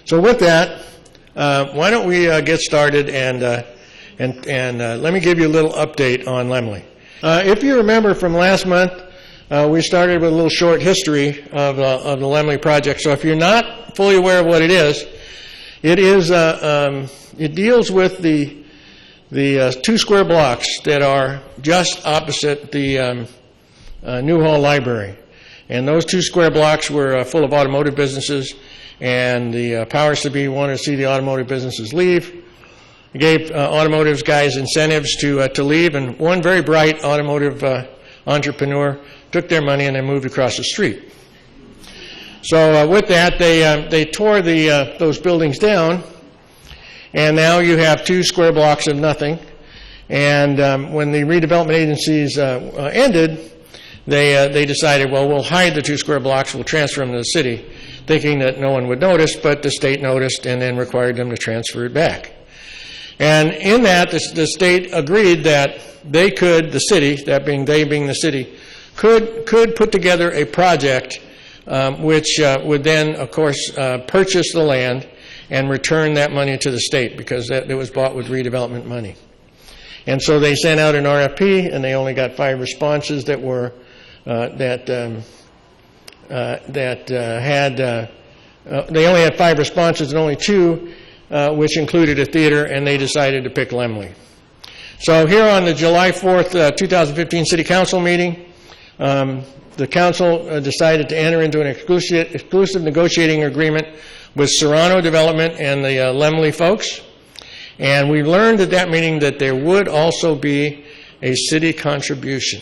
So with that, why don't we get started and let me give you a little update on Laemmle. If you remember from last month, we started with a little short history of the Laemmle Project. So if you're not fully aware of what it is, it deals with the 2 square blocks that are just opposite the Newhall Library. And those 2 square blocks were full of automotive businesses, and the powers to be wanted to see the automotive businesses leave. It gave automotive guys incentives to leave, and one very bright automotive entrepreneur took their money and they moved across the street. So with that, they tore those buildings down, and now you have 2 square blocks of nothing. And when the redevelopment agencies ended, they decided, well, we'll hide the 2 square blocks, we'll transfer them to the city, thinking that no one would notice, but the state noticed and then required them to transfer it back. And in that, the state agreed that they could, the city, that being they being the city, could put together a project which would then, of course, purchase the land and return that money to the state, because it was bought with redevelopment money. And so they sent out an RFP, and they only got 5 responses that were they only had 5 responses and only 2 which included a theater, and they decided to pick Laemmle. So here on the July 4th, 2015 City Council meeting, the council decided to enter into an exclusive negotiating agreement with Serrano Development and the Laemmle folks. And we learned at that meeting that there would also be a city contribution.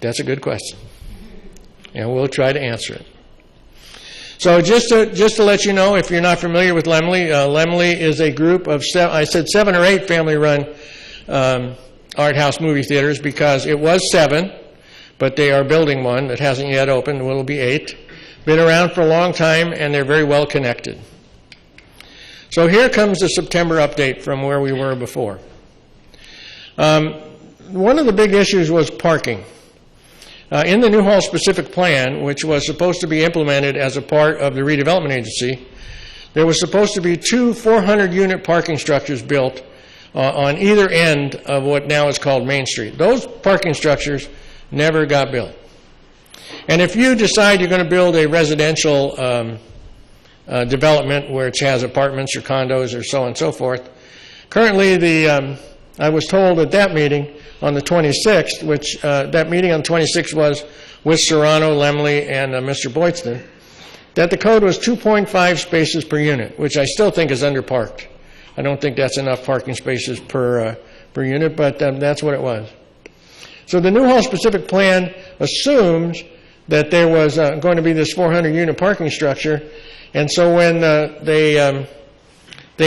That's a good question, and we'll try to answer it. So just to let you know, if you're not familiar with Laemmle, Laemmle is a group of 7 or 8 family-run art house movie theaters, because it was 7, but they are building one that hasn't yet opened. It will be 8. Been around for a long time, and they're very well connected. So here comes the September update from where we were before. One of the big issues was parking. In the Newhall specific plan, which was supposed to be implemented as a part of the redevelopment agency, there was supposed to be 2 400-unit parking structures built on either end of what now is called Main Street. Those parking structures never got built. And if you decide you're going to build a residential development where it has apartments or condos or so on and so forth, currently I was told at that meeting on the 26th, which that meeting on the 26th was with Serrano, Laemmle, and Mr. Boydston, that the code was 2.5 spaces per unit, which I still think is underparked. I don't think that's enough parking spaces per unit, but that's what it was. So the Newhall specific plan assumes that there was going to be this 400-unit parking structure, and so when they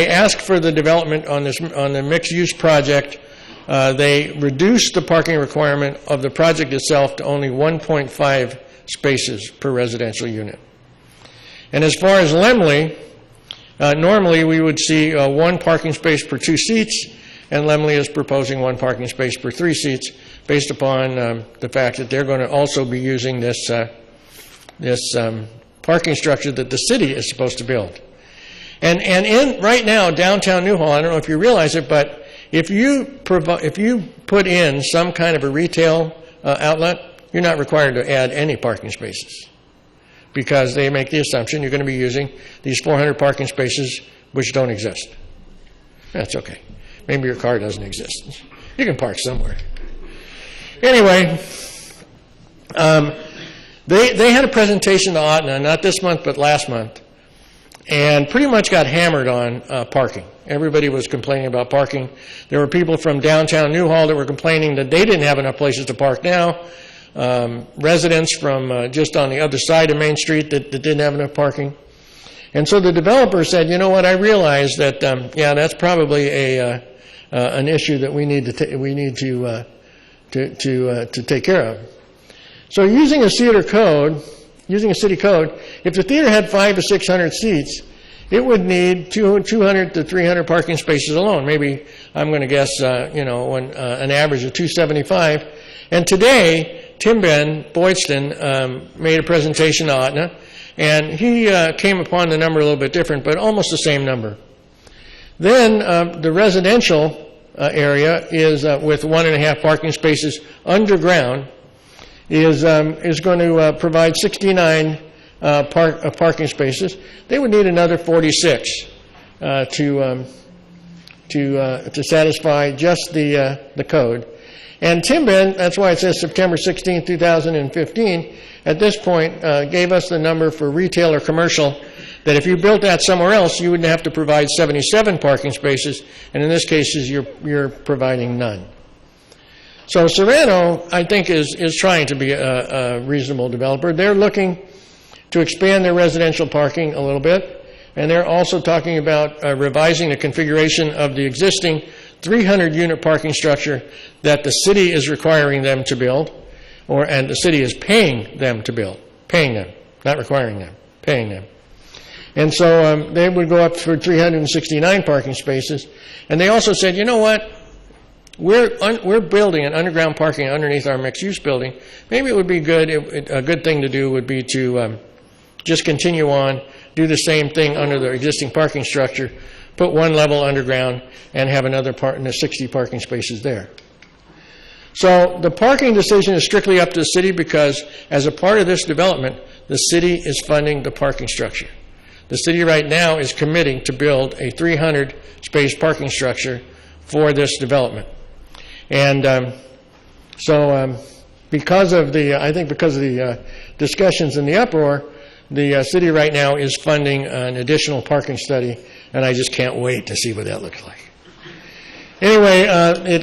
asked for the development on the mixed-use project, they reduced the parking requirement of the project itself to only 1.5 spaces per residential unit. And as far as Laemmle, normally we would see 1 parking space per 2 seats, and Laemmle is proposing 1 parking space per 3 seats, based upon the fact that they're going to also be using this parking structure that the city is supposed to build. And in right now, downtown Newhall, I don't know if you realize it, but if you put in some kind of a retail outlet, you're not required to add any parking spaces, because they make the assumption you're going to be using these 400 parking spaces which don't exist. That's okay. Maybe your car doesn't exist. You can park somewhere. Anyway, they had a presentation to Aetna, not this month but last month, and pretty much got hammered on parking. Everybody was complaining about parking. There were people from downtown Newhall that were complaining that they didn't have enough places to park now. Residents from just on the other side of Main Street that didn't have enough parking. And so the developer said, you know what, I realize that, yeah, that's probably an issue that we need to take care of. So using a city code, if the theater had 500 to 600 seats, it would need 200 to 300 parking spaces alone. Maybe, I'm going to guess, an average of 275. And today, Tim Ben Boydston made a presentation to Aetna, And he came upon the number a little bit different, but almost the same number. Then the residential area is with 1.5 parking spaces underground is going to provide 69 parking spaces. They would need another 46 to satisfy just the code. And Timbin, that's why it says September 16, 2015, at this point gave us the number for retail or commercial, that if you built that somewhere else, you would have to provide 77 parking spaces, and in this case, you're providing none. So Serrano, I think, is trying to be a reasonable developer. They're looking to expand their residential parking a little bit, and they're also talking about revising the configuration of the existing 300-unit parking structure that the city is requiring them to build, and the city is paying them to build, paying them, not requiring them, paying them. And so they would go up for 369 parking spaces. And they also said, you know what, we're building an underground parking underneath our mixed-use building. Maybe it would be a good thing to do would be to just continue on, do the same thing under the existing parking structure, put one level underground, and have another 60 parking spaces there. So the parking decision is strictly up to the city because as a part of this development, the city is funding the parking structure. The city right now is committing to build a 300-space parking structure for this development. And because of the discussions in the uproar, the city right now is funding an additional parking study, and I just can't wait to see what that looks like. Anyway,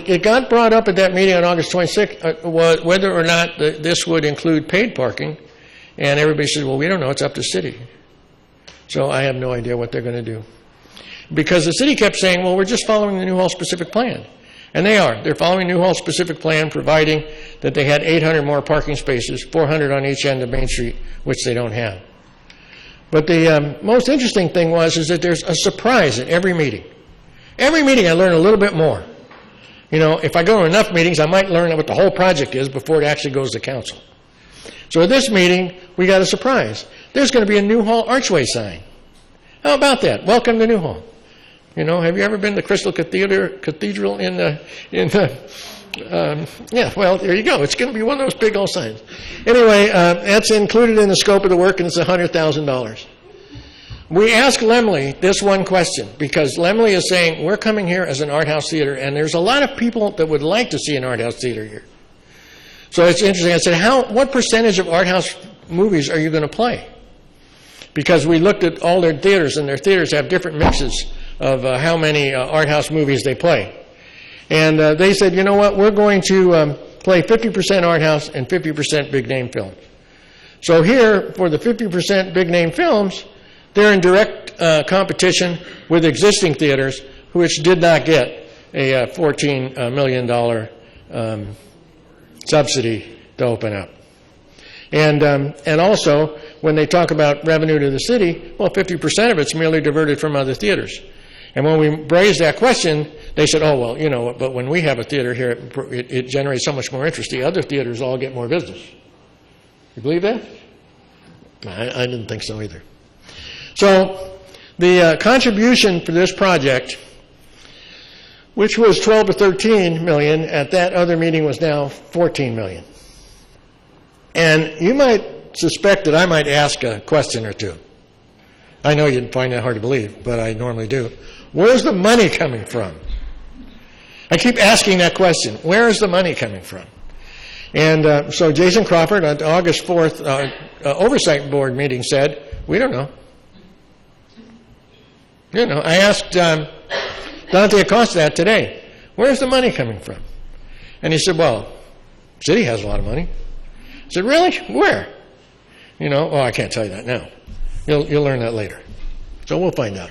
it got brought up at that meeting on August 26th whether or not this would include paid parking, and everybody said, well, we don't know, it's up to the city. So I have no idea what they're going to do. Because the city kept saying, well, we're just following the Newhall specific plan. And they are. They're following Newhall specific plan, providing that they had 800 more parking spaces, 400 on each end of Main Street, which they don't have. But the most interesting thing is that there's a surprise at every meeting. Every meeting I learn a little bit more. You know, if I go to enough meetings, I might learn what the whole project is before it actually goes to council. So at this meeting, we got a surprise. There's going to be a Newhall archway sign. How about that? Welcome to Newhall. You know, have you ever been to Crystal Cathedral yeah, well, there you go. It's going to be one of those big old signs. Anyway, that's included in the scope of the work, and it's $100,000. We asked Laemmle this one question, because Laemmle is saying, we're coming here as an art house theater, and there's a lot of people that would like to see an art house theater here. So it's interesting. I said, what percentage of art house movies are you going to play? Because we looked at all their theaters, and their theaters have different mixes of how many art house movies they play. And they said, you know what, we're going to play 50% art house and 50% big name films. So here, for the 50% big name films, they're in direct competition with existing theaters, which did not get a $14 million subsidy to open up. And also, when they talk about revenue to the city, well, 50% of it's merely diverted from other theaters. And when we raised that question, they said, oh, well, you know, but when we have a theater here, it generates so much more interest. The other theaters all get more business. You believe that? I didn't think so either. So the contribution for this project, which was 12 to 13 million, at that other meeting was now 14 million. And you might suspect that I might ask a question or two. I know you'd find that hard to believe, but I normally do. Where's the money coming from? I keep asking that question. Where is the money coming from? And so Jason Crawford at the August 4th Oversight Board meeting said, we don't know. You know, I asked Dante Acosta that today. Where's the money coming from? And he said, well, city has a lot of money. I said, really? Where? You know, oh, I can't tell you that now. You'll learn that later. So we'll find out.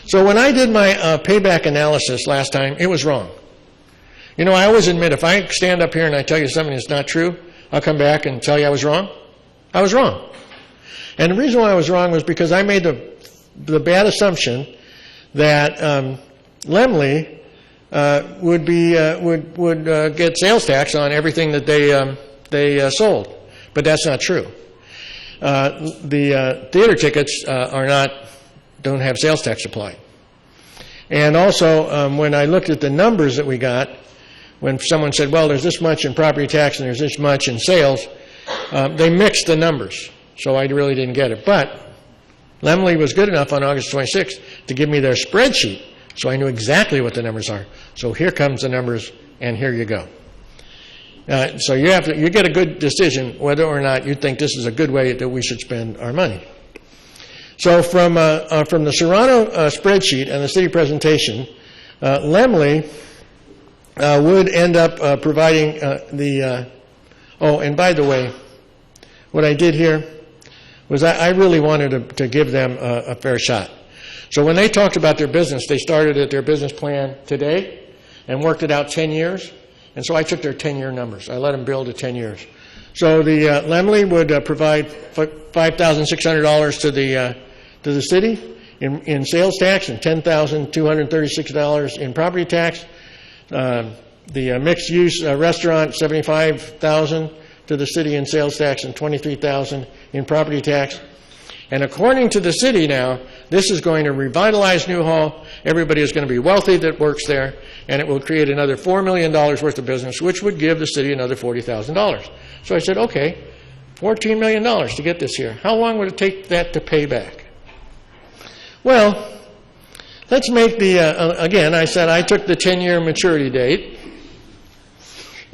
So when I did my payback analysis last time, it was wrong. You know, I always admit, if I stand up here and I tell you something that's not true, I'll come back and tell you I was wrong. I was wrong. And the reason why I was wrong was because I made the bad assumption that Laemmle would get sales tax on everything that they sold. But that's not true. the theater tickets don't have sales tax applied. And also, when I looked at the numbers that we got, when someone said, well, there's this much in property tax and there's this much in sales, they mixed the numbers, so I really didn't get it. But Laemmle was good enough on August 26th to give me their spreadsheet, so I knew exactly what the numbers are. So here comes the numbers, and here you go. So you get a good decision whether or not you think this is a good way that we should spend our money. So from the Serrano spreadsheet and the city presentation, Laemmle would end up providing oh, and by the way, what I did here was I really wanted to give them a fair shot. So when they talked about their business, they started at their business plan today and worked it out 10 years. And so I took their 10-year numbers. I let them build at 10 years. So the Laemmle would provide $5,600 to the city in sales tax and $10,236 in property tax. The mixed-use restaurant, $75,000 to the city in sales tax and $23,000 in property tax. And according to the city now, this is going to revitalize Newhall. Everybody is going to be wealthy that works there, and it will create another $4 million worth of business, which would give the city another $40,000. So I said, okay, $14 million to get this here. How long would it take that to pay back? Well, let's make the, again, I said I took the 10-year maturity date.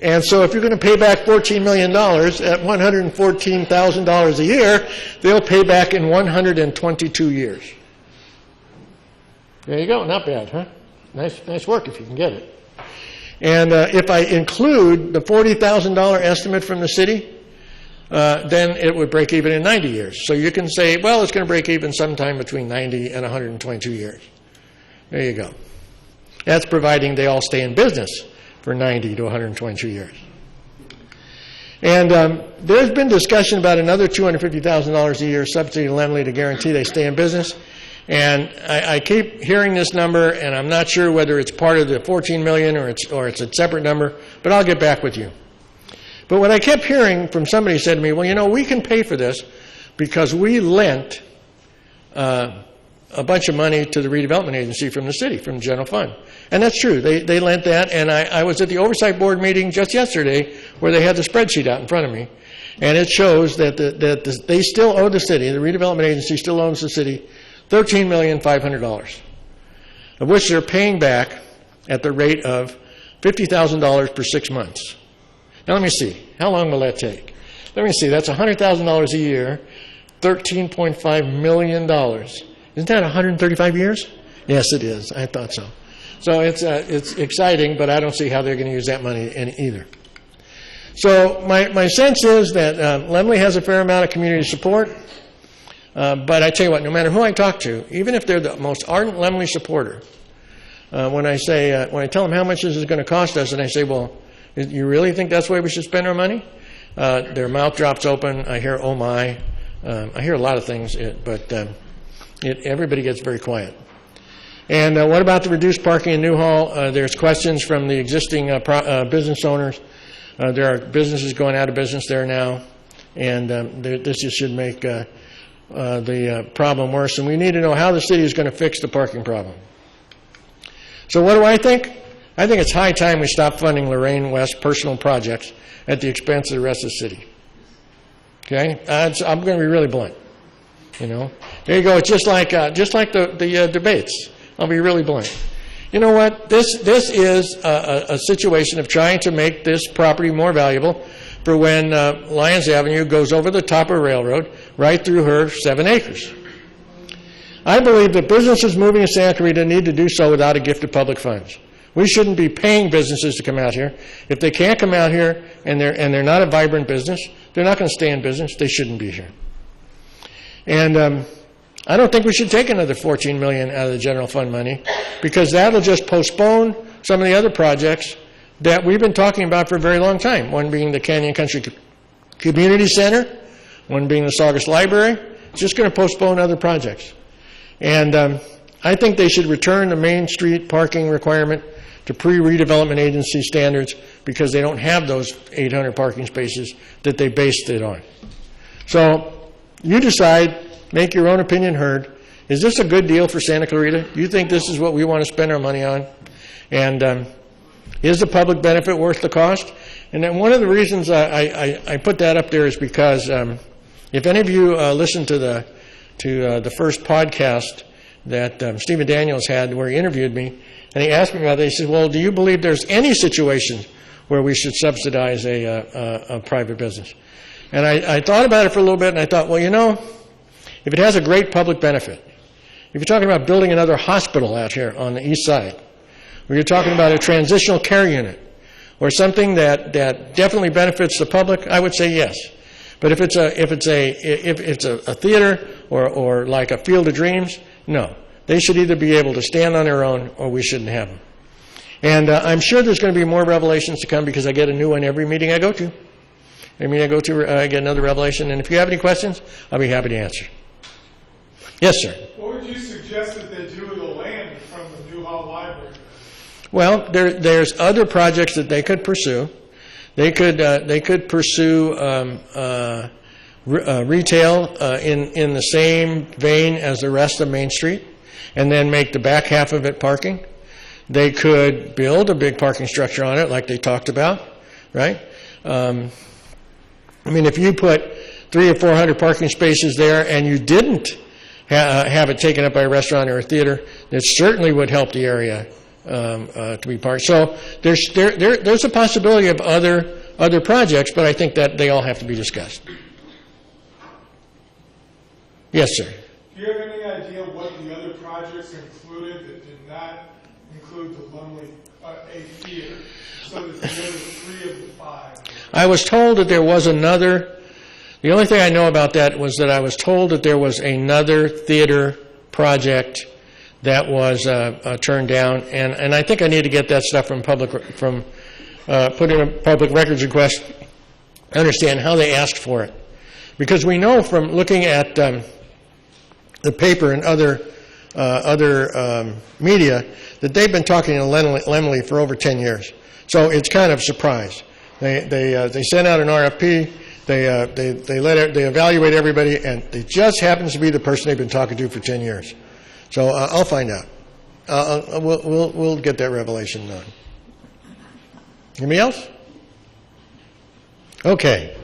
And so if you're going to pay back $14 million at $114,000 a year, they'll pay back in 122 years. There you go. Not bad, huh? Nice work if you can get it. And if I include the $40,000 estimate from the city, then it would break even in 90 years. So you can say, well, it's going to break even sometime between 90 and 122 years. There you go. That's providing they all stay in business for 90 to 122 years. And there's been discussion about another $250,000 a year subsidy to Laemmle to guarantee they stay in business. And I keep hearing this number, and I'm not sure whether it's part of the $14 million or it's a separate number, but I'll get back with you. But what I kept hearing from somebody said to me, well, you know, we can pay for this because we lent a bunch of money to the redevelopment agency from the city, from the general fund. And that's true. They lent that, and I was at the oversight board meeting just yesterday where they had the spreadsheet out in front of me, and it shows that they still owe the city, the redevelopment agency still owns the city, $13,500,000, of which they're paying back at the rate of $50,000 per 6 months. Now let me see. How long will that take? Let me see. That's $100,000 a year, $13.5 million. Isn't that 135 years? Yes, it is. I thought so. So it's exciting, but I don't see how they're going to use that money either. So my sense is that Laemmle has a fair amount of community support, but I tell you what, no matter who I talk to, even if they're the most ardent Laemmle supporter, when I tell them how much this is going to cost us, and I say, well, you really think that's the way we should spend our money? Their mouth drops open. I hear, oh my. I hear a lot of things, but everybody gets very quiet. And what about the reduced parking in Newhall? There's questions from the existing business owners. There are businesses going out of business there now, and this just should make the problem worse. And we need to know how the city is going to fix the parking problem. So what do I think? I think it's high time we stop funding Lorraine West personal projects at the expense of the rest of the city. Okay? I'm going to be really blunt. You know, there you go. It's just like the debates. I'll be really blunt. You know what? This is a situation of trying to make this property more valuable for when Lyons Avenue goes over the top of a railroad right through her 7 acres. I believe that businesses moving to Santa Clarita need to do so without a gift of public funds. We shouldn't be paying businesses to come out here. If they can't come out here and they're not a vibrant business, they're not going to stay in business. They shouldn't be here. And I don't think we should take another $14 million out of the general fund money, because that'll just postpone some of the other projects that we've been talking about for a very long time, one being the Canyon Country Community Center, one being the Saugus Library. It's just going to postpone other projects. And I think they should return the Main Street parking requirement to pre-redevelopment agency standards, because they don't have those 800 parking spaces that they based it on. So You decide, make your own opinion heard. Is this a good deal for Santa Clarita? Do you think this is what we want to spend our money on? And is the public benefit worth the cost? And then one of the reasons I put that up there is because if any of you listened to the first podcast that Stephen Daniels had where he interviewed me, and he asked me about it, he said, well, do you believe there's any situation where we should subsidize a private business? And I thought about it for a little bit, and I thought, well, you know, if it has a great public benefit, if you're talking about building another hospital out here on the east side, or you're talking about a transitional care unit, or something that definitely benefits the public, I would say yes. But if it's a theater or like a Field of Dreams, no. They should either be able to stand on their own, or we shouldn't have them. And I'm sure there's going to be more revelations to come because I get a new one every meeting I go to. Every meeting I go to, I get another revelation. And if you have any questions, I'll be happy to answer. Yes, sir. What would you suggest that they do with the land from the New Hall Library? Well, there's other projects that they could pursue. They could pursue retail in the same vein as the rest of Main Street, and then make the back half of it parking. They could build a big parking structure on it, like they talked about, right? I mean, if you put 300 or 400 parking spaces there, and you didn't have it taken up by a restaurant or a theater, it certainly would help the area to be parked. So there's a possibility of other projects, but I think that they all have to be discussed. Yes, sir. Do you have any idea what the other projects included that did not include the Laemmle Theater, so that the other 3 of the 5? I was told that there was another. The only thing I know about that was that I was told that there was another theater project that was turned down, and I think I need to get that stuff from put in a public records request, understand how they asked for it. Because we know from looking at the paper and other media that they've been talking to Laemmle for over 10 years. So it's kind of a surprise. They sent out an RFP, they evaluate everybody, and it just happens to be the person they've been talking to for 10 years. So I'll find out. We'll get that revelation done. Anybody else? Okay.